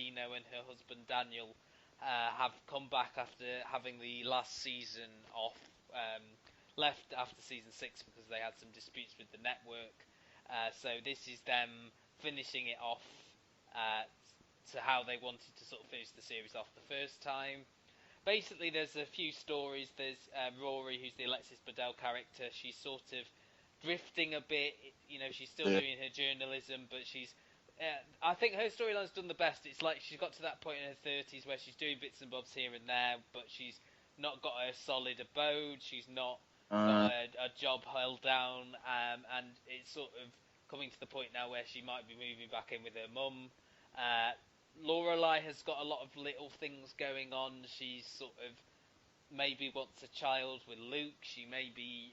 Reno and her husband Daniel have come back after having the last season off, left after season 6 because they had some disputes with the network. So this is them finishing it off to how they wanted to sort of finish the series off the first time. Basically, there's a few stories. There's Rory, who's the Alexis Bledel character. She's sort of drifting a bit. She's still doing her journalism, but she's... I think her storyline's done the best. It's like she's got to that point in her 30s where she's doing bits and bobs here and there, but she's not got a solid abode. She's not got a job held down, and it's sort of coming to the point now where she might be moving back in with her mum. Lorelai has got a lot of little things going on. She's sort of maybe wants a child with Luke. She may be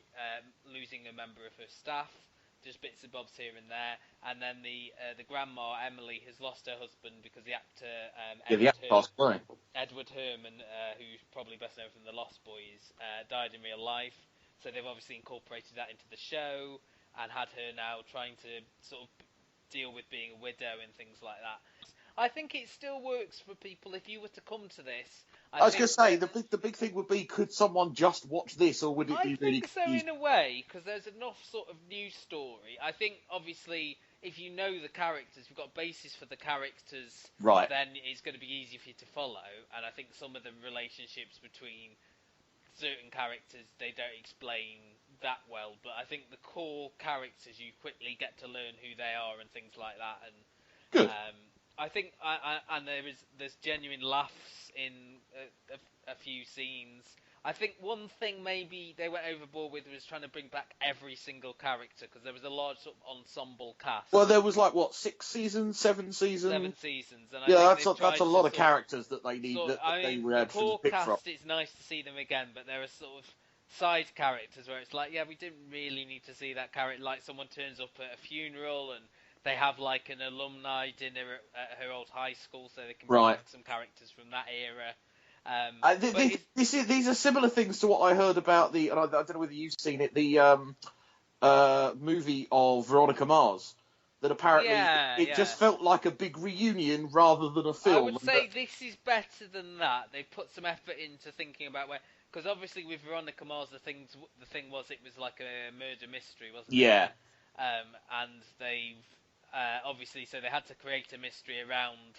losing a member of her staff. Just bits and bobs here and there. And then the grandma, Emily, has lost her husband because the actor Edward Herman, who's probably best known from The Lost Boys, died in real life. So they've obviously incorporated that into the show and had her now trying to sort of deal with being a widow and things like that. I think it still works for people if you were to come to this. I was going to say, the big thing would be, could someone just watch this, or would it be really... I think so in a way, because there's enough sort of news story. I think, obviously, if you know the characters, you've got a basis for the characters, right, then it's going to be easy for you to follow. And I think some of the relationships between certain characters, they don't explain that well. But I think the core characters, you quickly get to learn who they are and things like that. And good. I think, and there's genuine laughs in a few scenes. I think one thing maybe they went overboard with was trying to bring back every single character, because there was a large sort of ensemble cast. Well, there was 6 seasons, 7 seasons? 7 seasons. And that's a lot of characters that they need. They the core cast, it's nice to see them again, but there are sort of side characters where it's like, yeah, we didn't really need to see that character. Like someone turns up at a funeral and they have like an alumni dinner at her old high school, so they can bring back some characters from that era. These are similar things to what I heard about and I don't know whether you've seen it, the movie of Veronica Mars. That apparently just felt like a big reunion rather than a film. I would say this is better than that. They put some effort into thinking about where, because obviously with Veronica Mars, the thing was it was like a murder mystery, wasn't it? Yeah. And they've obviously, so they had to create a mystery around.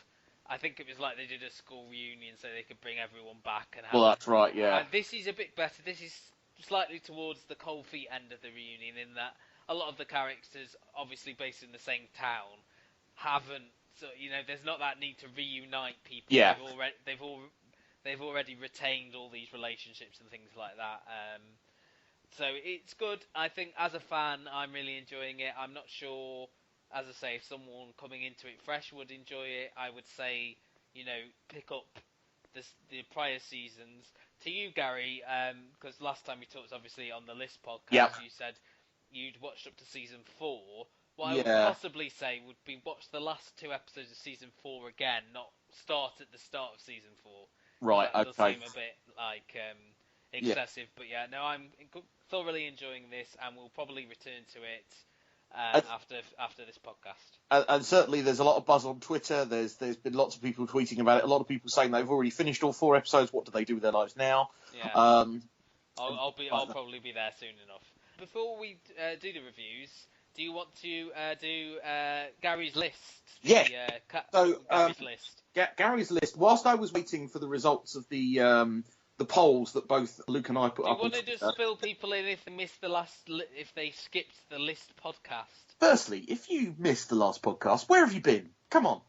I think it was like they did a school reunion so they could bring everyone back and have. Well, that's right, yeah. And this is a bit better. This is slightly towards the cold feet end of the reunion, in that a lot of the characters, obviously based in the same town, haven't. So there's not that need to reunite people. Yeah. They've already retained all these relationships and things like that. So it's good. I think as a fan, I'm really enjoying it. I'm not sure, as I say, if someone coming into it fresh would enjoy it. I would say, pick up the prior seasons. To you, Gary, because last time we talked, obviously, on the List podcast, you said you'd watched up to season 4. What I would possibly say would be watch the last 2 episodes of season 4 again, not start at the start of season 4. Right, that does seem a bit like excessive, but I'm thoroughly enjoying this, and we'll probably return to it after this podcast. And certainly there's a lot of buzz on Twitter. There's been lots of people tweeting about it. A lot of people saying they've already finished all 4 episodes. What do they do with their lives now? Yeah. I'll probably be there soon enough. Before we do the reviews, do you want to do Gary's list? Yeah. Gary's list. Gary's list. Whilst I was waiting for the results of the polls that both Luke and I put up. Do you want to just fill people in if they missed if they skipped the List podcast? Firstly, if you missed the last podcast, where have you been? Come on.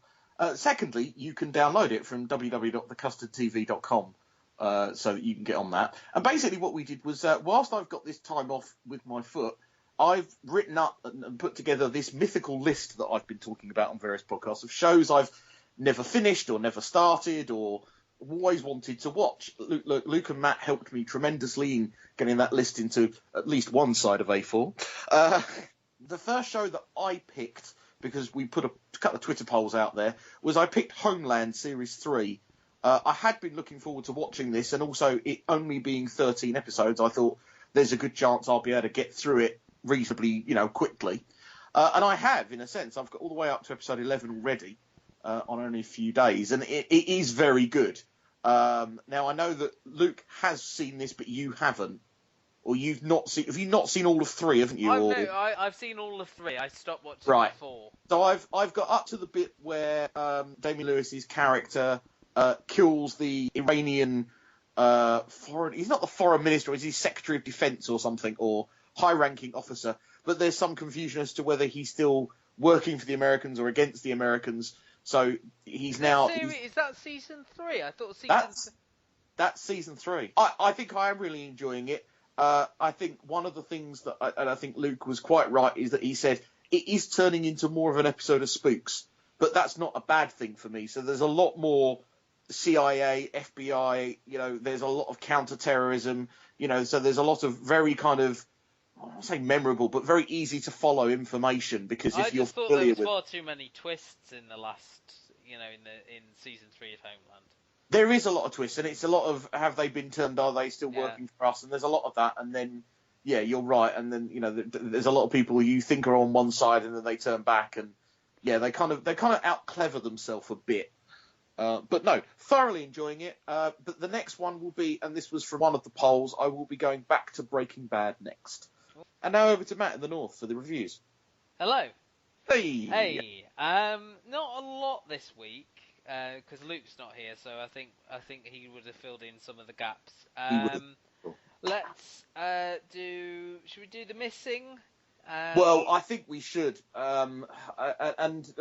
Secondly, you can download it from www.thecustardtv.com. So that you can get on that. And basically what we did was, whilst I've got this time off with my foot, I've written up and put together this mythical list that I've been talking about on various podcasts of shows I've never finished or never started or always wanted to watch. Luke and Matt helped me tremendously in getting that list into at least one side of A4. The first show that I picked, because we put a couple of Twitter polls out there, was I picked Homeland Series 3. I had been looking forward to watching this, and also it only being 13 episodes, I thought there's a good chance I'll be able to get through it reasonably, quickly. And I have, in a sense. I've got all the way up to episode 11 already. on only a few days, and it is very good. Now I know that Luke has seen this, but you haven't, or you've not seen. Have you not seen all of 3? Haven't you? I've seen all of 3. I stopped watching Right. 4. So I've got up to the bit where Damian Lewis's character kills the Iranian foreign. He's not the foreign minister. He's Secretary of Defense or something, or high-ranking officer. But there's some confusion as to whether he's still working for the Americans or against the Americans. So he's now. Is that season 3? I thought season. That's season 3. I think I am really enjoying it. I think one of the things that, and I think Luke was quite right, is that he said it is turning into more of an episode of Spooks, but that's not a bad thing for me. So there's a lot more CIA, FBI, there's a lot of counter-terrorism, so there's a lot of very kind of, I won't say memorable, but very easy to follow information, because if you're familiar with... I just thought there was far too many twists in the last, in season 3 of Homeland. There is a lot of twists, and it's a lot of, have they been turned, are they still working for us? And there's a lot of that, and then, yeah, you're right, and then, there's a lot of people you think are on one side, and then they turn back, and, yeah, they kind of out-clever themselves a bit. But no, thoroughly enjoying it. But the next one will be, and this was from one of the polls, I will be going back to Breaking Bad next. And now over to Matt in the North for the reviews. Hello. Hey. Not a lot this week, because Luke's not here, so I think he would have filled in some of the gaps. Let's should we do the missing? Well, I think we should. And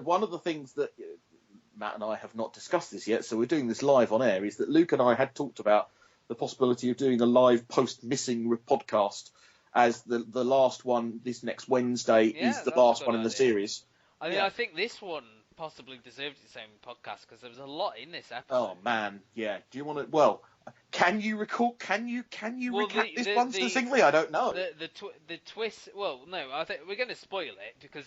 one of the things that Matt and I have not discussed this yet, so we're doing this live on air, is that Luke and I had talked about the possibility of doing a live post-missing podcast, as the last one this next Wednesday is the last one in the series. I mean, I think this one possibly deserved its own podcast, because there was a lot in this episode. Oh man, yeah. Do you want to? Well, can you recall? Can you recap this one succinctly? I don't know. The twist. Well, no. I think we're going to spoil it, because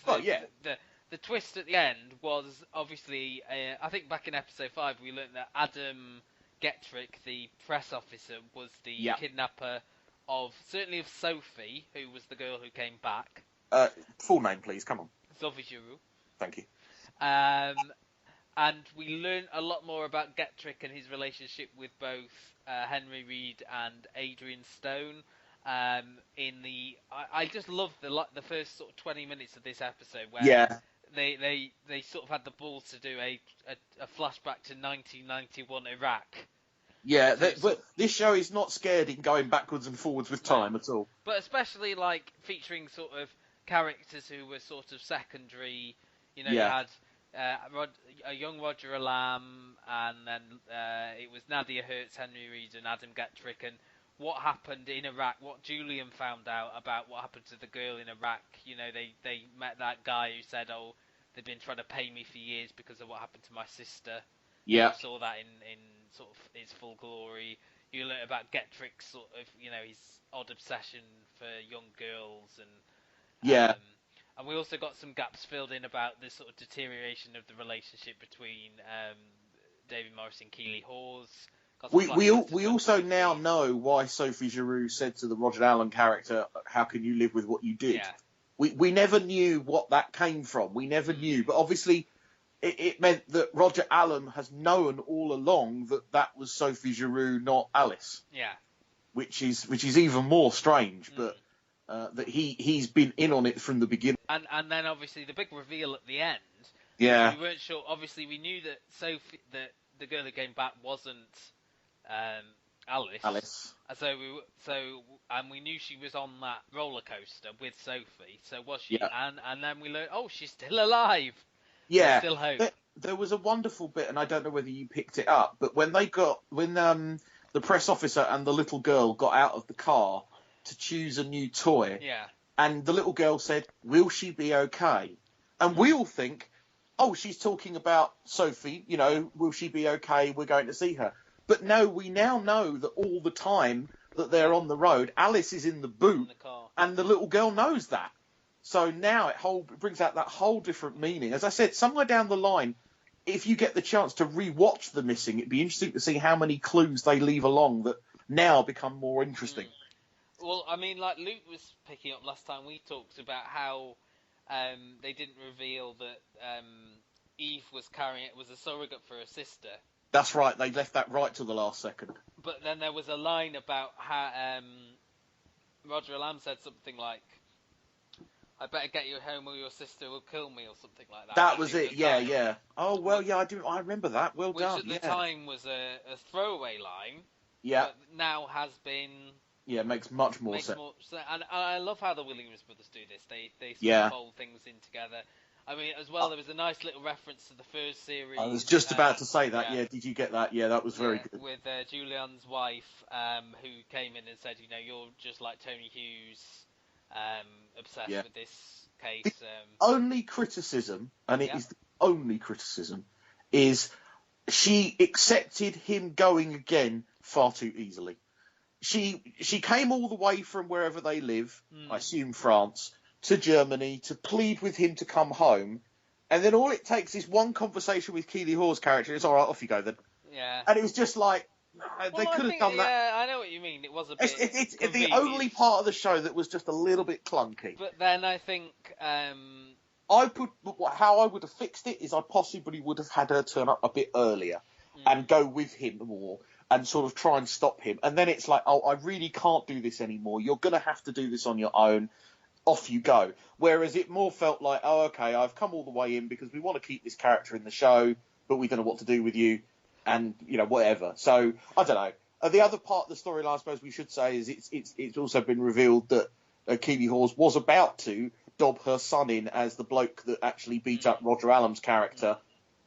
the twist at the end was obviously. I think back in episode 5 we learned that Adam Gettrick, the press officer, was the kidnapper of Sophie, who was the girl who came back. Full name, please. Come on. Sophie Giroux. Thank you. And we learn a lot more about Gettrick and his relationship with both Henry Reed and Adrian Stone. I just love the first sort of 20 minutes of this episode where they sort of had the balls to do a flashback to 1991 Iraq. Yeah, but this show is not scared in going backwards and forwards with time at all. But especially featuring sort of characters who were sort of secondary. You had a young Roger Alam, and then it was Nadia Hertz, Henry Reed, and Adam Gettrick, and what happened in Iraq, what Julian found out about what happened to the girl in Iraq. They met that guy who said, "Oh, they've been trying to pay me for years because of what happened to my sister." Yeah. You saw that in sort of its full glory. You learn about Gettrick's sort of, his odd obsession for young girls, and and we also got some gaps filled in about the sort of deterioration of the relationship between David Morris and Keeley Hawes. We also now know why Sophie Giroux said to the Roger Allen character, "How can you live with what you did?" Yeah. We never knew what that came from. We never knew, but obviously it meant that Roger Allen has known all along that was Sophie Giroux, not Alice. Yeah. Which is even more strange, but that he's been in on it from the beginning. And then obviously the big reveal at the end. Yeah. We weren't sure. Obviously we knew that that the girl who came back wasn't Alice. And we knew she was on that roller coaster with Sophie. So was she? Yeah. And then we learned, she's still alive. Yeah. There's still hope. There was a wonderful bit, and I don't know whether you picked it up, but when the press officer and the little girl got out of the car to choose a new toy, and the little girl said, "Will she be okay?" And we all think, she's talking about Sophie, will she be okay? We're going to see her. But no, we now know that all the time that they're on the road, Alice is in the boot, and the little girl knows that. So now it brings out that whole different meaning. As I said, somewhere down the line, if you get the chance to re-watch The Missing, it'd be interesting to see how many clues they leave along that now become more interesting. Well, I mean, like Luke was picking up last time, we talked about how they didn't reveal that Eve was carrying it was a surrogate for her sister. That's right. They left that right till the last second. But then there was a line about how Roger Lamb said something like, "I better get you home or your sister will kill me," or something like that. That was it. Yeah, time. yeah. Oh well, yeah. I remember that. Well Which done. at the time was a throwaway line. Yeah. But now has been. Yeah, makes much more sense. And I love how the Williams brothers do this. They sort of fold things in together. I mean, as well, there was a nice little reference to the first series. I was just about to say that. Yeah, did you get that? Yeah, that was very good. With Julian's wife, who came in and said, you're just like Tony Hughes, obsessed with this case. The only criticism, and it is the only criticism, is she accepted him going again far too easily. She came all the way from wherever they live, I assume France, to Germany to plead with him to come home, and then all it takes is one conversation with Keeley Hawes' character. It's all right, off you go then. Yeah. And it was just like they could have done that. Yeah, I know what you mean. It was a bit. It's the only part of the show that was just a little bit clunky. But then I think how I would have fixed it is I possibly would have had her turn up a bit earlier and go with him more. And sort of try and stop him. And then it's like, oh, I really can't do this anymore. You're going to have to do this on your own. Off you go. Whereas it more felt like, oh, okay, I've come all the way in because we want to keep this character in the show, but we don't know what to do with you. And, whatever. So, I don't know. The other part of the storyline, I suppose we should say, is it's also been revealed that Keeley Hawes was about to dob her son in as the bloke that actually beat up Roger Allam's character.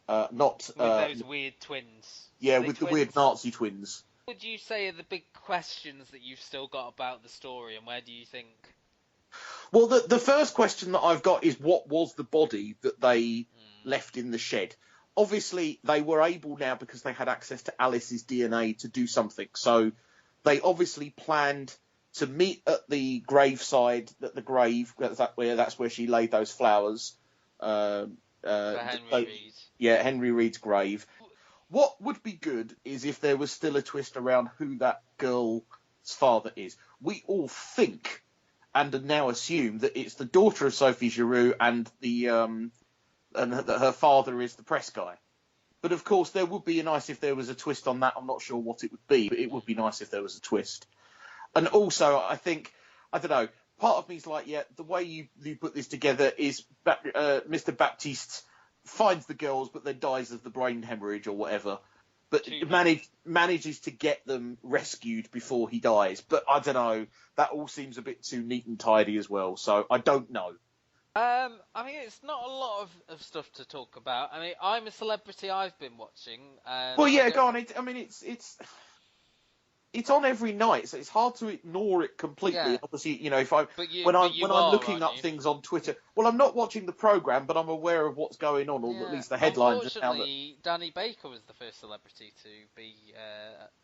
Not with those weird twins. Yeah, with the weird Nazi twins. What would you say are the big questions that you've still got about the story, and where do you think? Well, the first question that I've got is what was the body that they left in the shed? Obviously, they were able now, because they had access to Alice's DNA, to do something. So they obviously planned to meet at the graveside, at the grave, that's where she laid those flowers. Henry Reed. Yeah, Henry Reed's grave. What would be good is if there was still a twist around who that girl's father is. We all think and now assume that it's the daughter of Sophie Giroux and and that her father is the press guy. But of course, there would be nice if there was a twist on that. I'm not sure what it would be, but it would be nice if there was a twist. And also, I think, I don't know, part of me is like, the way you put this together is Mr. Baptiste finds the girls, but then dies of the brain hemorrhage or whatever. But manages to get them rescued before he dies. But I don't know. That all seems a bit too neat and tidy as well. So I don't know. I mean, it's not a lot of stuff to talk about. I mean, I'm a Celebrity I've been watching. Well, yeah, go on. It's on every night, so it's hard to ignore it completely. Yeah. Obviously, when I'm looking up things on Twitter, well, I'm not watching the program, but I'm aware of what's going on, or at least the headlines. Unfortunately, Danny Baker was the first celebrity to be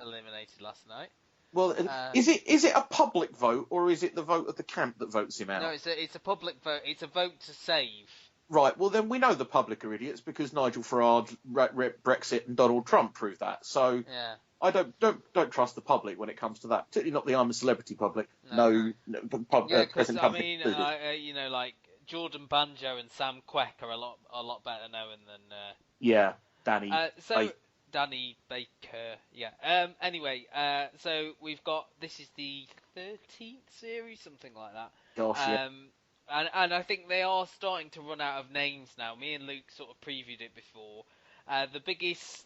eliminated last night. Well, is it a public vote, or is it the vote of the camp that votes him out? No, it's a public vote. It's a vote to save. Right. Well, then we know the public are idiots because Nigel Farage, Brexit, and Donald Trump proved that. So. Yeah. I don't trust the public when it comes to that, particularly not the I'm a Celebrity public. Present public. I mean, like Jordan Banjo and Sam Quek are a lot better known than Danny. Danny Baker. Yeah. Anyway, so we've got this is the 13th series, something like that. Gosh, yeah. And I think they are starting to run out of names now. Me and Luke sort of previewed it before. The biggest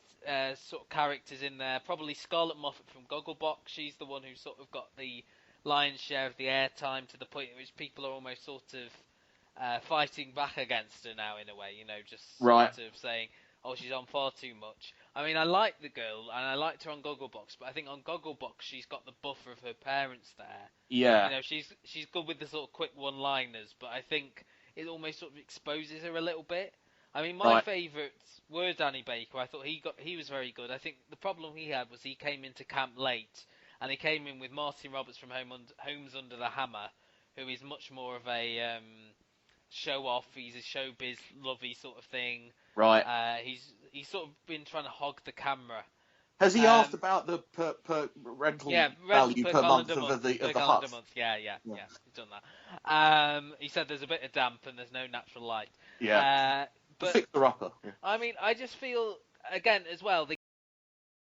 sort of characters in there, probably Scarlett Moffat from Gogglebox. She's the one who sort of got the lion's share of the airtime, to the point at which people are almost sort of fighting back against her now, in a way, just sort of saying, oh, she's on far too much. I mean, I like the girl, and I liked her on Gogglebox, but I think on Gogglebox she's got the buffer of her parents there. Yeah. She's good with the sort of quick one-liners, but I think it almost sort of exposes her a little bit. I mean, my favourites were Danny Baker. I thought he was very good. I think the problem he had was he came into camp late, and he came in with Martin Roberts from Homes Under the Hammer, who is much more of a show-off. He's a showbiz lovey sort of thing. Right. He's sort of been trying to hog the camera. Has he asked about the per rental value per month of the hut? Yeah, he's done that. He said there's a bit of damp and there's no natural light. Yeah. But Fixer upper. Yeah. I mean, I just feel again as well.